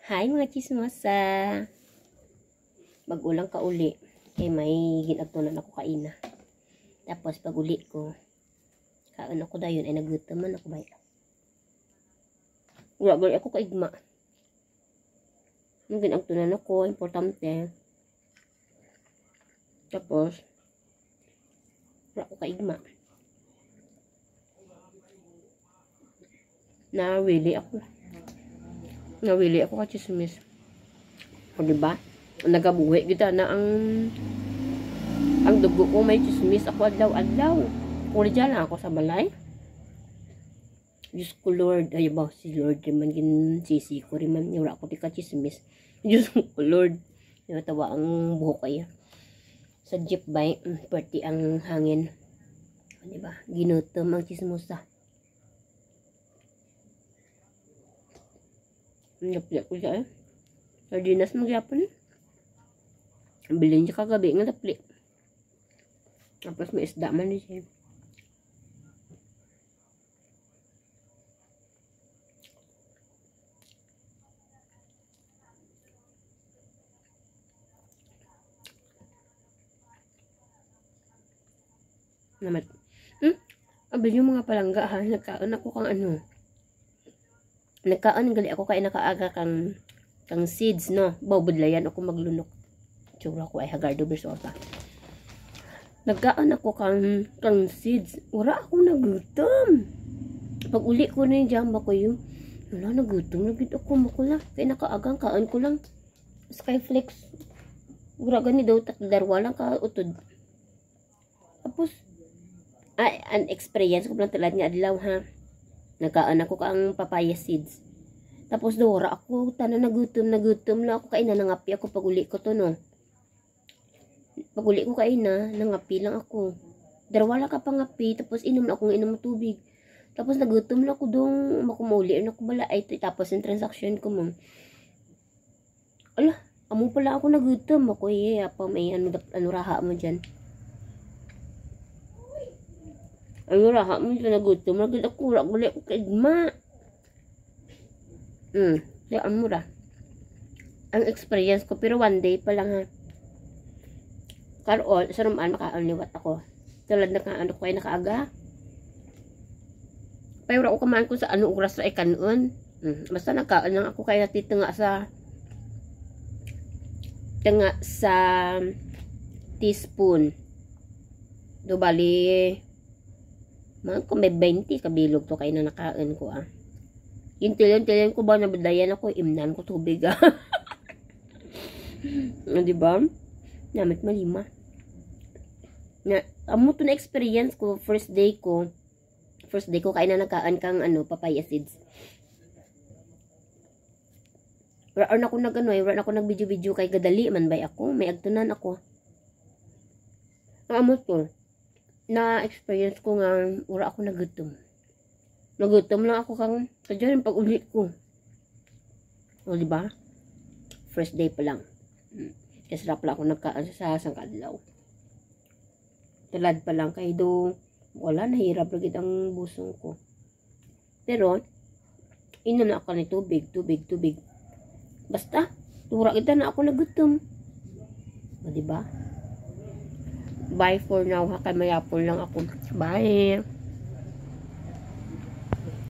Hi mga chismosa! Bagulang ka uli. Kay may ginagtunan ako kaina. Tapos pag uli ko, kaan ako dayon ay nagutaman ako ba? Wala ako kaigma. Yung ginagtunan ako, importante. Tapos, wala ako kaigma. Nawili ako ka chismis. O diba? Nagabuhi kita na ang dugo ko may chismis ako adlaw-adlaw. Kung dyan lang ako sa balay. Diyos ko Lord. Ay ba, si Lord rin ginsisi ko rin man. Wala ako di ka chismis. Diyos ko Lord. Tawa ang buhok kaya. Sa jeep bike, party ang hangin. O diba? Ginutom ang chismosa. Napli ko siya eh. Sardinas magyapon. Bilhin siya kagabi nga napli. Tapos may isda man din siya. Namat. Abel yung mga palangga ha. Nagkaon ako kang ano. Nagkaon gali ako kay nakaaga kang seeds no. Bawbudlayan ako maglunok. Tsura ko ay Hagardo Bersosa. Nagkaon ako kang seeds. Wala ako nagutom. Pag uli ko na yung jamba ko yung wala nagutom. Nagit ako makula. Kaya nakaagang kaan ko lang. Skyflex. Wala gani daw darwa lang ka utod. Tapos an experience ko lang talad nga adlaw ha. Nagkaan ako kang papaya seeds. Tapos dora ako, tanan nagutom na ako kaina, nangapi ako paguli ko to no. Paguli ko kaina, nangapi lang ako. Darwala ka pangapi, tapos inom na akong inom tubig. Tapos nagutom na ako dong, makumuli na ako bala. Ay, tapos yung transaction ko mo. Ala, amo pala ako nagutom. Ako pa may ano raha mo dyan. Ano raha mo dyan nagutom. Nagit ako, uli ako kaigma. Diyan mo ra. Ang experience ko, pero one day pa lang ha. Karoon, sa naman makaaniwat ako. Tulad na ano ko ay nakaaga. Pero ako kamaan ko sa ano oras ay kanon. Basta nagkaan lang ako kaya natitanga sa teaspoon. Do bali man ko may 20 kabilog to kay na nakaan ko ah. Yung tilan ko ba nabadayan ako, imnan ko tubig ah. Diba? Namit malima. Amo to na experience ko, first day ko kaya na nakaan kang ano, papaya seeds. Wala ako nag-video kay gadali man bay ako, may agtunan ako. Amo to, na experience ko nga, wala ako nagutom. Nagutom lang ako kang sadya rin pag ulit ko. O diba? First day pa lang. Kasi sarap lang ako nagkaan sa sangkadlaw. Talad pa lang kay do wala, nahirap lagi ang busong ko. Pero ina na ako ni tubig. Basta tura kita na ako nagutom. O diba? Bye for now ha, kay mayapon lang ako. Bye.